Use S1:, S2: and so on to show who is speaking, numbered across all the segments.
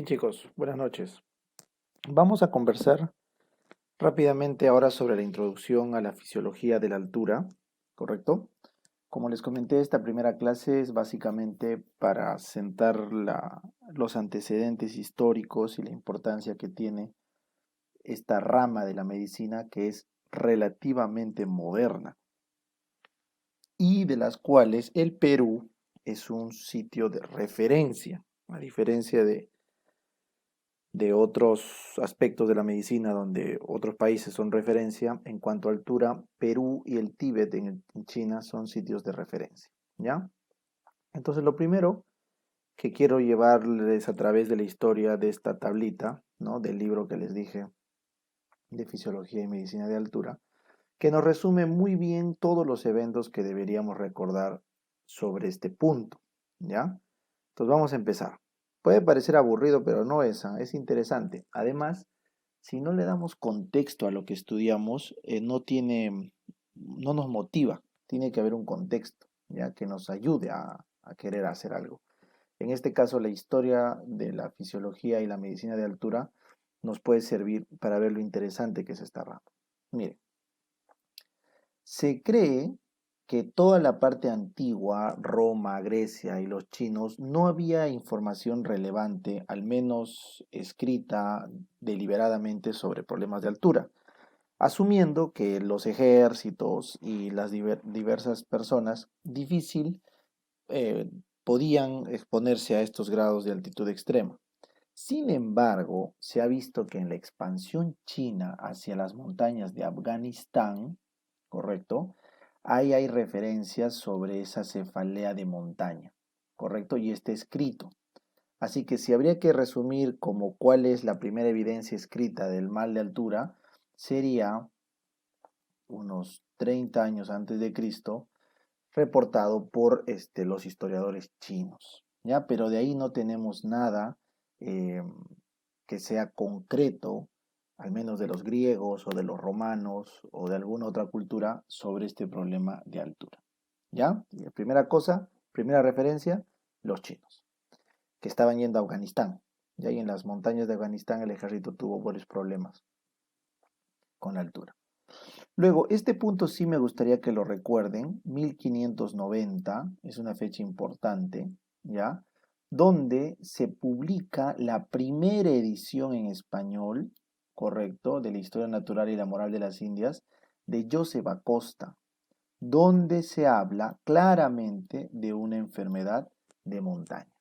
S1: Bien chicos, buenas noches. Vamos a conversar rápidamente ahora sobre la introducción a la fisiología de la altura, ¿correcto? Como les comenté, esta primera clase es básicamente para sentar los antecedentes históricos y la importancia que tiene esta rama de la medicina que es relativamente moderna y de las cuales el Perú es un sitio de referencia, a diferencia de otros aspectos de la medicina donde otros países son referencia. En cuanto a altura, Perú y el Tíbet en China son sitios de referencia, ¿ya? Entonces lo primero que quiero llevarles a través de la historia de esta tablita, ¿no? Del libro que les dije de Fisiología y Medicina de Altura, que nos resume muy bien todos los eventos que deberíamos recordar sobre este punto, ¿ya? Entonces vamos a empezar. Puede parecer aburrido, pero no es, es interesante. Además, si no le damos contexto a lo que estudiamos, no nos motiva. Tiene que haber un contexto, ya que nos ayude a querer hacer algo. En este caso, la historia de la fisiología y la medicina de altura nos puede servir para ver lo interesante que es esta rama. Mire, se cree que toda la parte antigua, Roma, Grecia y los chinos, no había información relevante, al menos escrita deliberadamente sobre problemas de altura, asumiendo que los ejércitos y las diversas personas difícil podían exponerse a estos grados de altitud extrema. Sin embargo, se ha visto que en la expansión china hacia las montañas de Afganistán, ¿correcto? Ahí hay referencias sobre esa cefalea de montaña, ¿correcto? Y está escrito. Así que si habría que resumir como cuál es la primera evidencia escrita del mal de altura, sería unos 30 años antes de Cristo, reportado por los historiadores chinos, ¿ya? Pero de ahí no tenemos nada eh, que sea concreto, al menos de los griegos o de los romanos o de alguna otra cultura, sobre este problema de altura, ¿ya? Y la primera cosa, primera referencia, los chinos, que estaban yendo a Afganistán, y ahí en las montañas de Afganistán el ejército tuvo varios problemas con la altura. Luego, este punto sí me gustaría que lo recuerden, 1590 es una fecha importante, ¿ya? Donde se publica la primera edición en español, correcto, de la Historia Natural y la Moral de las Indias, de Joseph Acosta, donde se habla claramente de una enfermedad de montaña.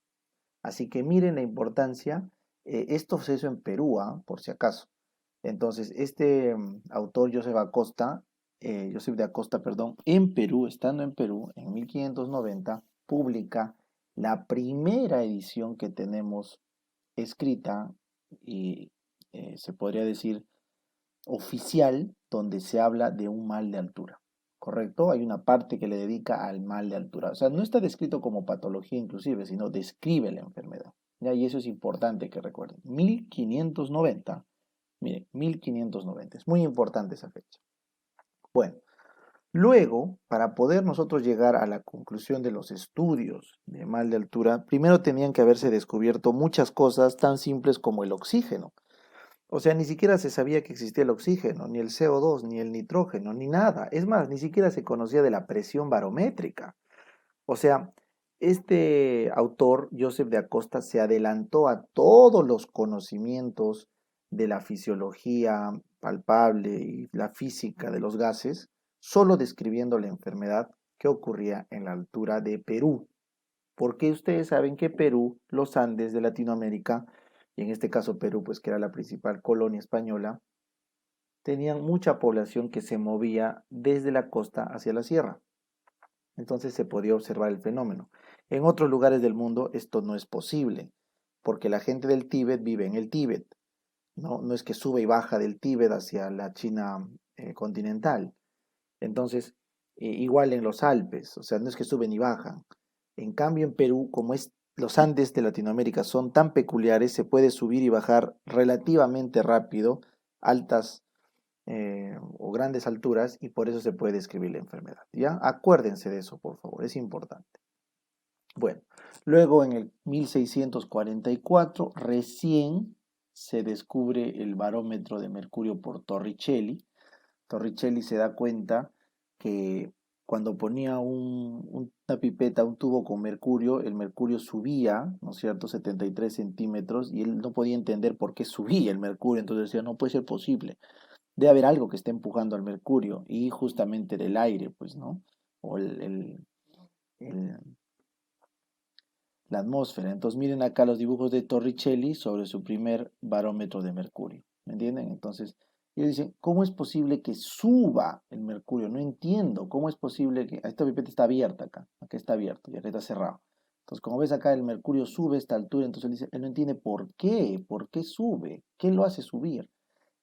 S1: Así que miren la importancia, esto se hizo en Perú, por si acaso. Entonces, este autor Joseph de Acosta, perdón, en Perú, estando en Perú, en 1590, publica la primera edición que tenemos escrita y se podría decir oficial, donde se habla de un mal de altura. ¿Correcto? Hay una parte que le dedica al mal de altura. O sea, no está descrito como patología inclusive, sino describe la enfermedad. ¿Ya? Y eso es importante que recuerden. 1590. Miren, 1590. Es muy importante esa fecha. Bueno, luego, para poder nosotros llegar a la conclusión de los estudios de mal de altura, primero tenían que haberse descubierto muchas cosas tan simples como el oxígeno. O sea, ni siquiera se sabía que existía el oxígeno, ni el CO2, ni el nitrógeno, ni nada. Es más, ni siquiera se conocía de la presión barométrica. O sea, este autor, Joseph de Acosta, se adelantó a todos los conocimientos de la fisiología palpable y la física de los gases, solo describiendo la enfermedad que ocurría en la altura de Perú. Porque ustedes saben que Perú, los Andes de Latinoamérica, y en este caso Perú, pues que era la principal colonia española, tenían mucha población que se movía desde la costa hacia la sierra. Entonces se podía observar el fenómeno. En otros lugares del mundo esto no es posible, porque la gente del Tíbet vive en el Tíbet. No es que sube y baja del Tíbet hacia la China continental. Entonces, igual en los Alpes, o sea, no es que suben y bajan. En cambio, en Perú, como los Andes de Latinoamérica son tan peculiares, se puede subir y bajar relativamente rápido, altas o grandes alturas, y por eso se puede describir la enfermedad. ¿Ya? Acuérdense de eso, por favor, es importante. Bueno, luego en el 1644 recién se descubre el barómetro de mercurio por Torricelli. Torricelli se da cuenta que cuando ponía una pipeta, un tubo con mercurio, el mercurio subía, ¿no es cierto?, 73 centímetros, y él no podía entender por qué subía el mercurio. Entonces decía, no puede ser posible, debe haber algo que esté empujando al mercurio, y justamente del aire, pues, ¿no? O el- la atmósfera. Entonces miren acá los dibujos de Torricelli sobre su primer barómetro de mercurio. ¿Me entienden? Entonces ellos dicen, ¿cómo es posible que suba el mercurio? No entiendo. ¿Cómo es posible que... Esta pipeta está abierta acá. Acá está abierto y acá está cerrado. Entonces, como ves acá, el mercurio sube a esta altura. Entonces él dice, él no entiende por qué sube, qué lo hace subir.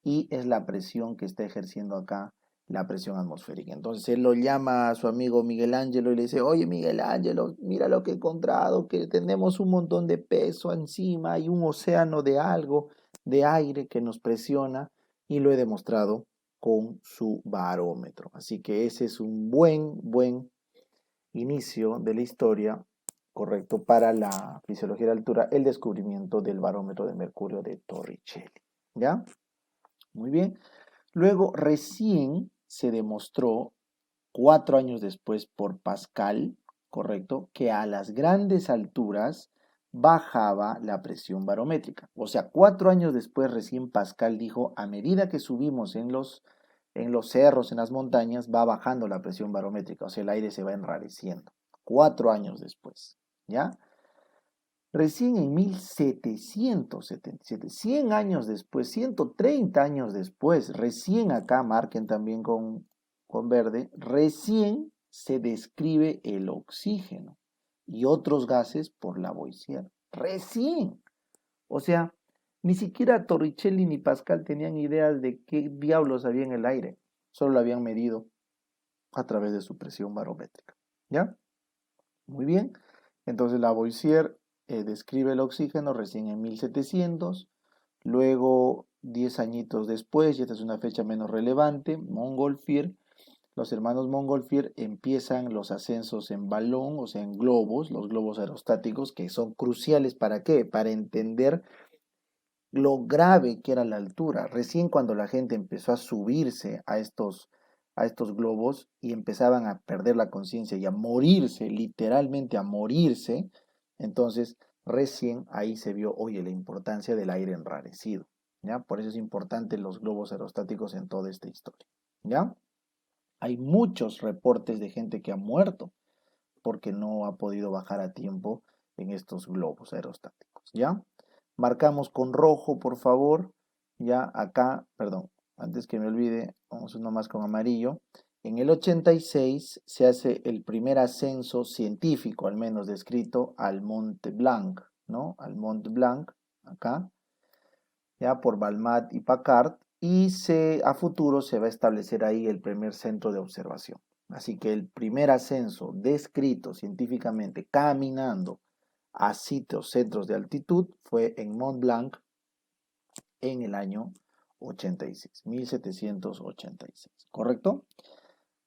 S1: Y es la presión que está ejerciendo acá, la presión atmosférica. Entonces él lo llama a su amigo Miguel Ángelo y le dice, oye Miguel Ángelo, mira lo que he encontrado, que tenemos un montón de peso encima, hay un océano de algo, de aire que nos presiona, y lo he demostrado con su barómetro. Así que ese es un buen inicio de la historia, correcto, para la fisiología de la altura, el descubrimiento del barómetro de mercurio de Torricelli. ¿Ya? Muy bien. Luego, recién se demostró, 4 años después, por Pascal, correcto, que a las grandes alturas bajaba la presión barométrica. O sea, 4 años después, recién Pascal dijo, a medida que subimos en los cerros, en las montañas, va bajando la presión barométrica, o sea, el aire se va enrareciendo. 4 años después, ¿ya? Recién en 1777, 100 años después, 130 años después, recién acá, marquen también con verde, recién se describe el oxígeno y otros gases por Lavoisier. Recién. O sea, ni siquiera Torricelli ni Pascal tenían ideas de qué diablos había en el aire. Solo lo habían medido a través de su presión barométrica. ¿Ya? Muy bien. Entonces Lavoisier describe el oxígeno recién en 1700. Luego, 10 añitos después, y esta es una fecha menos relevante, Montgolfier, los hermanos Montgolfier empiezan los ascensos en balón, o sea, en globos, los globos aerostáticos, que son cruciales ¿para qué? Para entender lo grave que era la altura. Recién cuando la gente empezó a subirse a estos globos y empezaban a perder la conciencia y a morirse, literalmente a morirse, entonces recién ahí se vio, oye, la importancia del aire enrarecido, ¿ya? Por eso es importante los globos aerostáticos en toda esta historia, ¿ya? Hay muchos reportes de gente que ha muerto porque no ha podido bajar a tiempo en estos globos aerostáticos, ¿ya? Marcamos con rojo, por favor. Ya acá, perdón, antes que me olvide, vamos uno más con amarillo. En el 86 se hace el primer ascenso científico, al menos descrito, al Mont Blanc, ¿no? Al Mont Blanc, acá, ya por Balmat y Packard, y a futuro se va a establecer ahí el primer centro de observación. Así que el primer ascenso descrito científicamente caminando a sitios, centros de altitud, fue en Mont Blanc en el año 86, 1786, ¿correcto?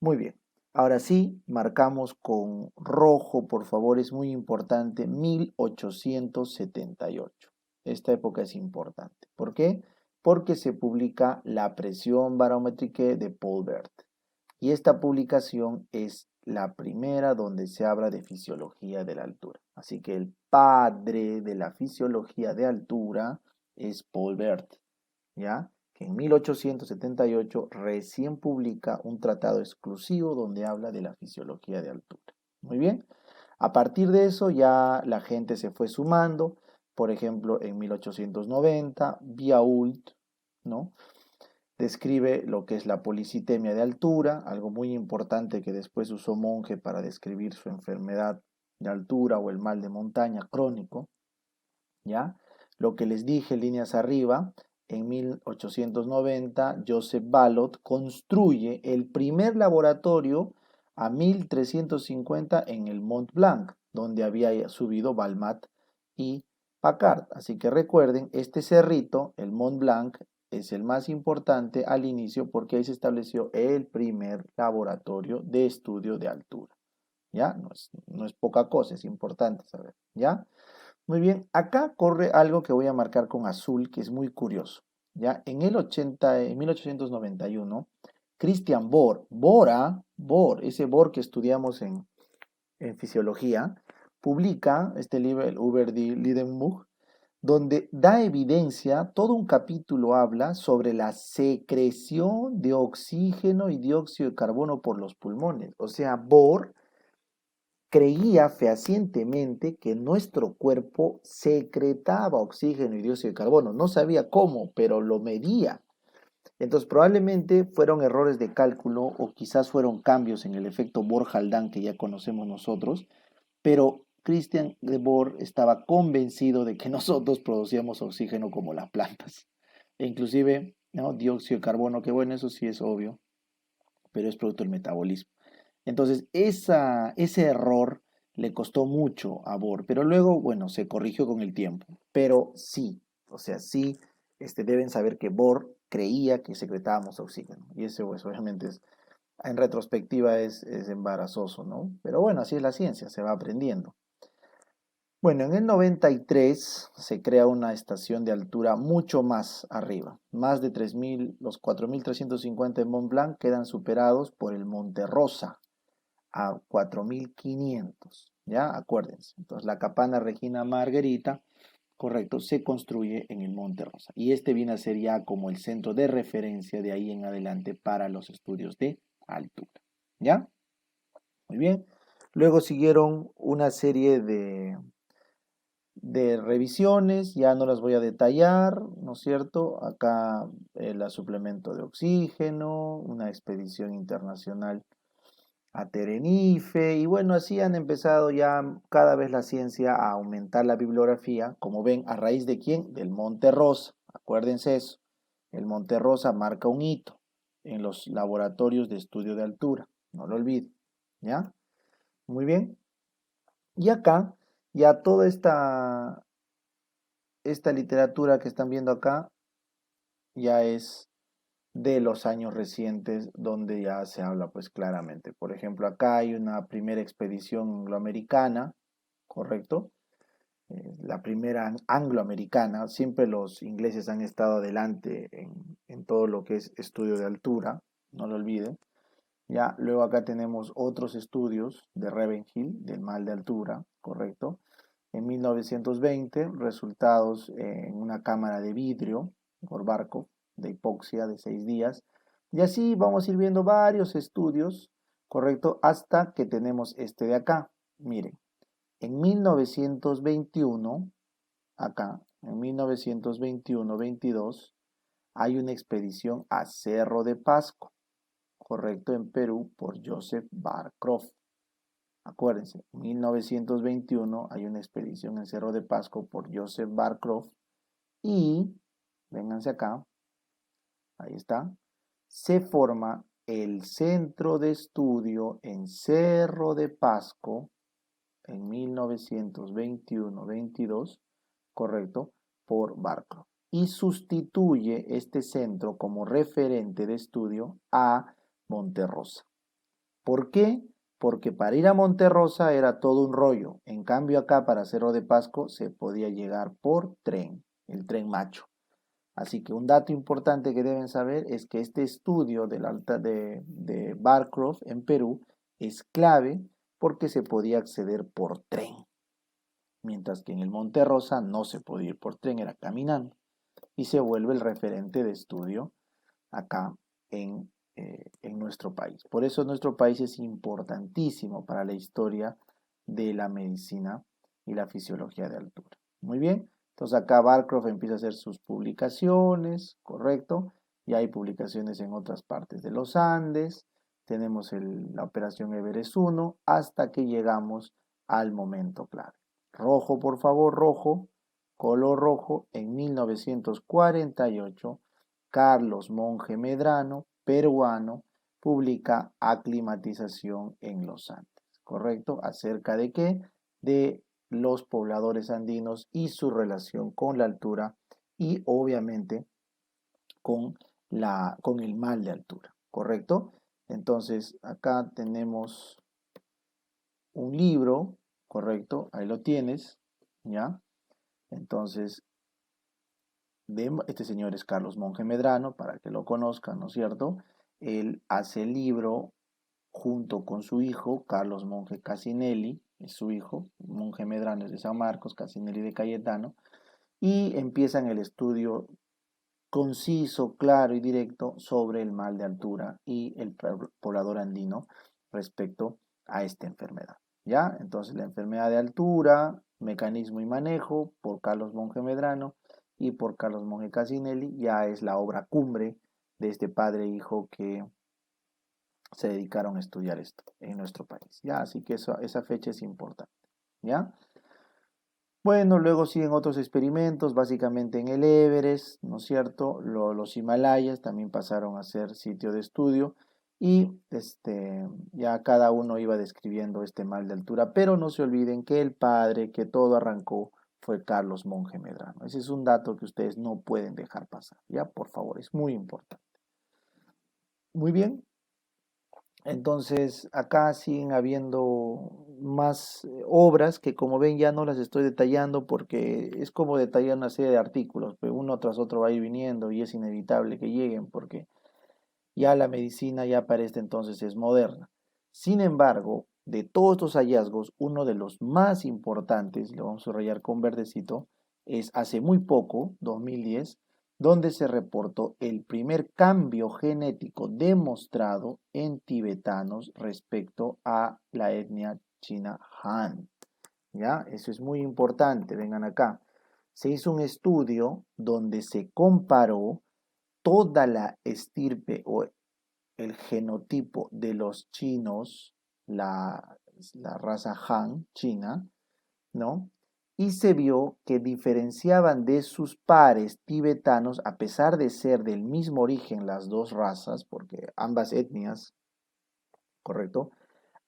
S1: Muy bien. Ahora sí, marcamos con rojo, por favor, es muy importante, 1878. Esta época es importante. ¿Por qué? Porque se publica La presión barométrica de Paul Bert. Y esta publicación es la primera donde se habla de fisiología de la altura. Así que el padre de la fisiología de altura es Paul Bert, ¿ya? Que en 1878 recién publica un tratado exclusivo donde habla de la fisiología de altura. Muy bien. A partir de eso ya la gente se fue sumando. Por ejemplo, en 1890, Biault, ¿no? Describe lo que es la policitemia de altura, algo muy importante que después usó Monge para describir su enfermedad de altura o el mal de montaña crónico, ¿ya? Lo que les dije, líneas arriba, en 1890, Joseph Ballot construye el primer laboratorio a 1350 en el Mont Blanc, donde había subido Balmat y Packard. Así que recuerden, este cerrito, el Mont Blanc, es el más importante al inicio porque ahí se estableció el primer laboratorio de estudio de altura. ¿ya? No es poca cosa, es importante saber, ¿ya? Muy bien, acá corre algo que voy a marcar con azul, que es muy curioso, ¿ya? En 1891, Christian Bohr, ese Bohr que estudiamos en fisiología, publica este libro, el Über die Lebendig, donde da evidencia, todo un capítulo habla sobre la secreción de oxígeno y dióxido de carbono por los pulmones. O sea, Bohr creía fehacientemente que nuestro cuerpo secretaba oxígeno y dióxido de carbono. No sabía cómo, pero lo medía. Entonces probablemente fueron errores de cálculo o quizás fueron cambios en el efecto Bohr-Haldane que ya conocemos nosotros, pero Christian de Bohr estaba convencido de que nosotros producíamos oxígeno como las plantas. E inclusive, ¿no? Dióxido de carbono, que bueno, eso sí es obvio, pero es producto del metabolismo. Entonces, ese error le costó mucho a Bohr, pero luego, bueno, se corrigió con el tiempo. Pero sí, o sea, sí, deben saber que Bohr creía que secretábamos oxígeno. Y eso, pues, obviamente, en retrospectiva es embarazoso, ¿no? Pero bueno, así es la ciencia, se va aprendiendo. Bueno, en el 93 se crea una estación de altura mucho más arriba. Más de 3.000, los 4.350 en Mont Blanc quedan superados por el Monte Rosa a 4.500. ¿Ya? Acuérdense. Entonces la Capana Regina Margherita, correcto, se construye en el Monte Rosa. Y este viene a ser ya como el centro de referencia de ahí en adelante para los estudios de altura. ¿Ya? Muy bien. Luego siguieron una serie de revisiones, ya no las voy a detallar, ¿no es cierto? Acá el suplemento de oxígeno, una expedición internacional a Tenerife, y bueno, así han empezado ya cada vez la ciencia a aumentar la bibliografía, como ven, ¿a raíz de quién? Del Monte Rosa, acuérdense eso, el Monte Rosa marca un hito en los laboratorios de estudio de altura, no lo olviden, ¿ya? Muy bien, y acá ya toda esta literatura que están viendo acá ya es de los años recientes donde ya se habla pues claramente. Por ejemplo, acá hay una primera expedición angloamericana, ¿correcto? La primera angloamericana, siempre los ingleses han estado adelante en todo lo que es estudio de altura, no lo olviden. Ya, luego acá tenemos otros estudios de Ravenhill, del mal de altura, ¿correcto? En 1920, resultados en una cámara de vidrio por barco de hipoxia de 6 días. Y así vamos a ir viendo varios estudios, ¿correcto? Hasta que tenemos este de acá. Miren, en 1921, acá, en 1921-22, hay una expedición a Cerro de Pasco, ¿correcto? En Perú por Joseph Barcroft. Acuérdense, en 1921 hay una expedición en Cerro de Pasco por Joseph Barcroft y, vénganse acá, ahí está, se forma el centro de estudio en Cerro de Pasco en 1921-22, correcto, por Barcroft. Y sustituye este centro como referente de estudio a Monterrosa. ¿Por qué? Porque para ir a Monterrosa era todo un rollo. En cambio acá para Cerro de Pasco se podía llegar por tren, el tren macho. Así que un dato importante que deben saber es que este estudio de Barcroft en Perú es clave porque se podía acceder por tren, mientras que en el Monte Rosa no se podía ir por tren, era caminando. Y se vuelve el referente de estudio acá en nuestro país. Por eso nuestro país es importantísimo para la historia de la medicina y la fisiología de altura. Muy bien, entonces acá Barcroft empieza a hacer sus publicaciones, ¿correcto? Y hay publicaciones en otras partes de los Andes, tenemos la operación Everest 1, hasta que llegamos al momento clave. Rojo, por favor, rojo, color rojo, en 1948 Carlos Monge Medrano, peruano, publica Aclimatización en los Andes, ¿correcto? ¿Acerca de qué? De los pobladores andinos y su relación con la altura y obviamente con el mal de altura, ¿correcto? Entonces acá tenemos un libro, correcto, ahí lo tienes, ¿ya? Entonces, este señor es Carlos Monge Medrano, para que lo conozcan, ¿no es cierto? Él hace el libro junto con su hijo, Carlos Monge Casinelli, es su hijo, Monge Medrano es de San Marcos, Casinelli de Cayetano, y empiezan el estudio conciso, claro y directo sobre el mal de altura y el poblador andino respecto a esta enfermedad. ¿Ya? Entonces la enfermedad de altura, mecanismo y manejo por Carlos Monge Medrano y por Carlos Monge Casinelli ya es la obra cumbre de este padre e hijo que se dedicaron a estudiar esto en nuestro país. ¿Ya? Así que esa fecha es importante. ¿Ya? Bueno, luego siguen otros experimentos, básicamente en el Everest, ¿no es cierto? Los Himalayas también pasaron a ser sitio de estudio y ya cada uno iba describiendo este mal de altura, pero no se olviden que el padre que todo arrancó fue Carlos Monge Medrano. Ese es un dato que ustedes no pueden dejar pasar, ¿ya? Por favor, es muy importante. Muy bien, entonces, acá siguen habiendo más obras que como ven ya no las estoy detallando porque es como detallar una serie de artículos, pero uno tras otro va a ir viniendo y es inevitable que lleguen porque ya la medicina ya para este entonces es moderna. Sin embargo, de todos estos hallazgos, uno de los más importantes, lo vamos a rayar con verdecito, es hace muy poco, 2010, donde se reportó el primer cambio genético demostrado en tibetanos respecto a la etnia china Han. ¿Ya? Eso es muy importante, vengan acá. Se hizo un estudio donde se comparó toda la estirpe o el genotipo de los chinos, la raza Han china, ¿no? Y se vio que diferenciaban de sus pares tibetanos, a pesar de ser del mismo origen las dos razas, porque ambas etnias, ¿correcto?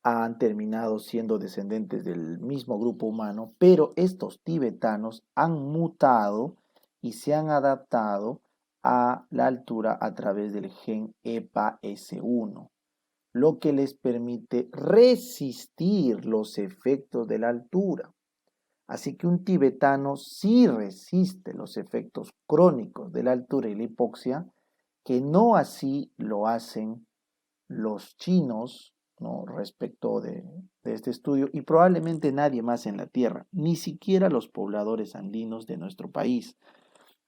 S1: Han terminado siendo descendientes del mismo grupo humano, pero estos tibetanos han mutado y se han adaptado a la altura a través del gen EPA-S1, lo que les permite resistir los efectos de la altura. Así que un tibetano sí resiste los efectos crónicos de la altura y la hipoxia, que no así lo hacen los chinos, ¿no? Respecto de este estudio, y probablemente nadie más en la Tierra, ni siquiera los pobladores andinos de nuestro país,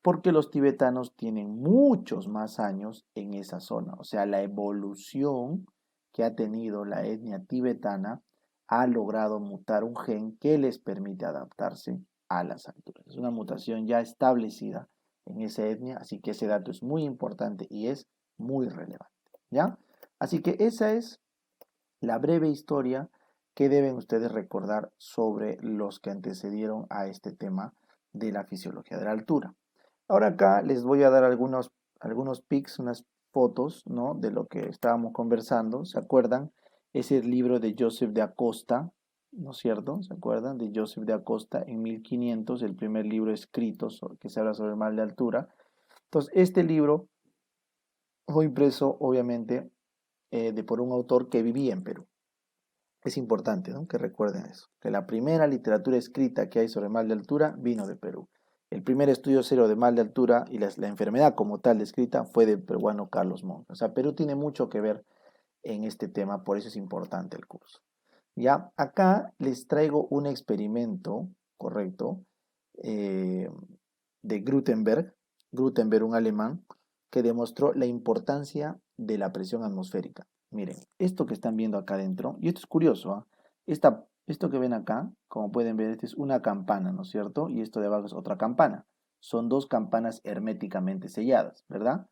S1: porque los tibetanos tienen muchos más años en esa zona. O sea, la evolución que ha tenido la etnia tibetana ha logrado mutar un gen que les permite adaptarse a las alturas. Es una mutación ya establecida en esa etnia, así que ese dato es muy importante y es muy relevante, ¿ya? Así que esa es la breve historia que deben ustedes recordar sobre los que antecedieron a este tema de la fisiología de la altura. Ahora acá les voy a dar algunos pics, unas fotos, ¿no? De lo que estábamos conversando. ¿Se acuerdan? Es el libro de Joseph de Acosta, ¿no es cierto? ¿Se acuerdan? De Joseph de Acosta en 1500, el primer libro escrito que se habla sobre el mal de altura. Entonces, este libro fue impreso, obviamente, por un autor que vivía en Perú. Es importante, ¿no? Que recuerden eso, que la primera literatura escrita que hay sobre mal de altura vino de Perú. El primer estudio serio de mal de altura y la enfermedad como tal descrita fue del peruano Carlos Monge. O sea, Perú tiene mucho que ver en este tema, por eso es importante el curso. Ya, acá les traigo un experimento, correcto, eh, de Gutenberg, un alemán, que demostró la importancia de la presión atmosférica. Miren, esto que están viendo acá adentro, y esto es curioso, ¿ah? Esto que ven acá, como pueden ver, esta es una campana, ¿no es cierto? Y esto de abajo es otra campana. Son dos campanas herméticamente selladas, ¿verdad?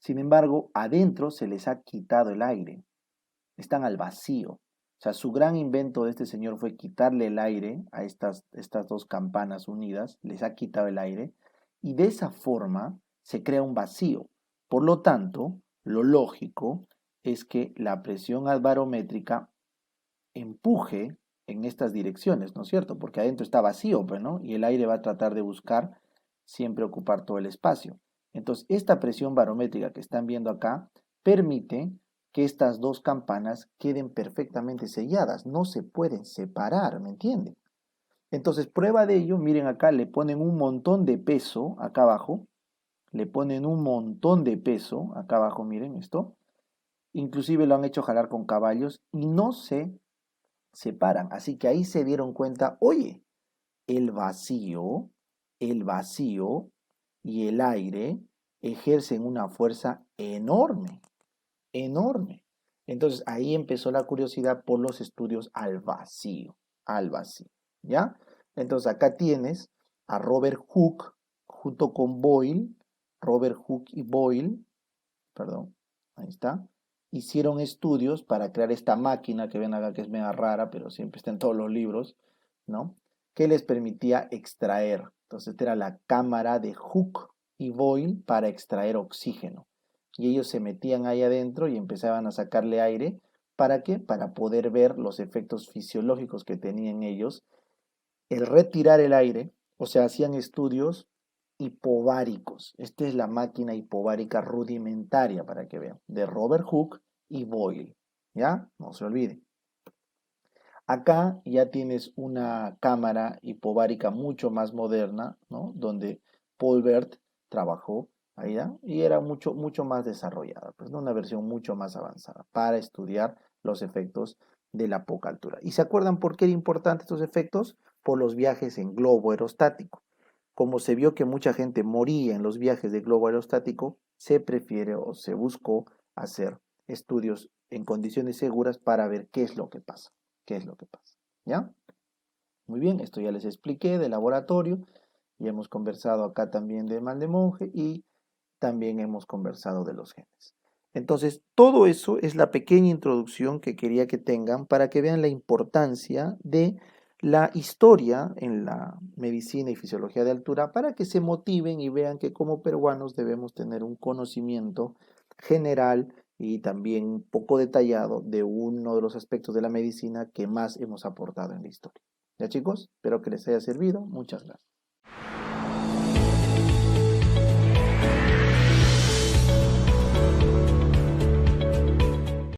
S1: Sin embargo, adentro se les ha quitado el aire, están al vacío. O sea, su gran invento de este señor fue quitarle el aire a estas dos campanas unidas, les ha quitado el aire, y de esa forma se crea un vacío. Por lo tanto, lo lógico es que la presión barométrica empuje en estas direcciones, ¿no es cierto? Porque adentro está vacío, pues, ¿no? Y el aire va a tratar de buscar siempre ocupar todo el espacio. Entonces, esta presión barométrica que están viendo acá permite que estas dos campanas queden perfectamente selladas, no se pueden separar, ¿me entienden? Entonces, prueba de ello, miren acá, le ponen un montón de peso acá abajo, le ponen un montón de peso acá abajo, miren esto, inclusive lo han hecho jalar con caballos y no se separan, así que ahí se dieron cuenta, oye, el vacío, el vacío y el aire ejercen una fuerza enorme, enorme. Entonces ahí empezó la curiosidad por los estudios al vacío, ¿ya? Entonces acá tienes a Robert Hooke junto con Boyle, Robert Hooke y Boyle, perdón, ahí está, hicieron estudios para crear esta máquina que ven acá que es mega rara, pero siempre está en todos los libros, ¿no? Que les permitía extraer. Entonces, esta era la cámara de Hooke y Boyle para extraer oxígeno. Y ellos se metían ahí adentro y empezaban a sacarle aire. ¿Para qué? Para poder ver los efectos fisiológicos que tenían ellos. El retirar el aire, o sea, hacían estudios hipováricos. Esta es la máquina hipovárica rudimentaria, para que vean, de Robert Hooke y Boyle. ¿Ya? No se olviden. Acá ya tienes una cámara hipovárica mucho más moderna, ¿no? Donde Paul Bert trabajó allá y era mucho más desarrollada, pues, ¿no? Una versión mucho más avanzada para estudiar los efectos de la poca altura. ¿Y se acuerdan por qué era importante estos efectos? Por los viajes en globo aerostático. Como se vio que mucha gente moría en los viajes de globo aerostático, se prefiere o se buscó hacer estudios en condiciones seguras para ver qué es lo que pasa. ¿Qué es lo que pasa? ¿Ya? Muy bien, esto ya les expliqué del laboratorio, y hemos conversado acá también de mal de monje y también hemos conversado de los genes. Entonces, todo eso es la pequeña introducción que quería que tengan para que vean la importancia de la historia en la medicina y fisiología de altura, para que se motiven y vean que como peruanos debemos tener un conocimiento general y también poco detallado de uno de los aspectos de la medicina que más hemos aportado en la historia. ¿Ya chicos? Espero que les haya servido. Muchas gracias.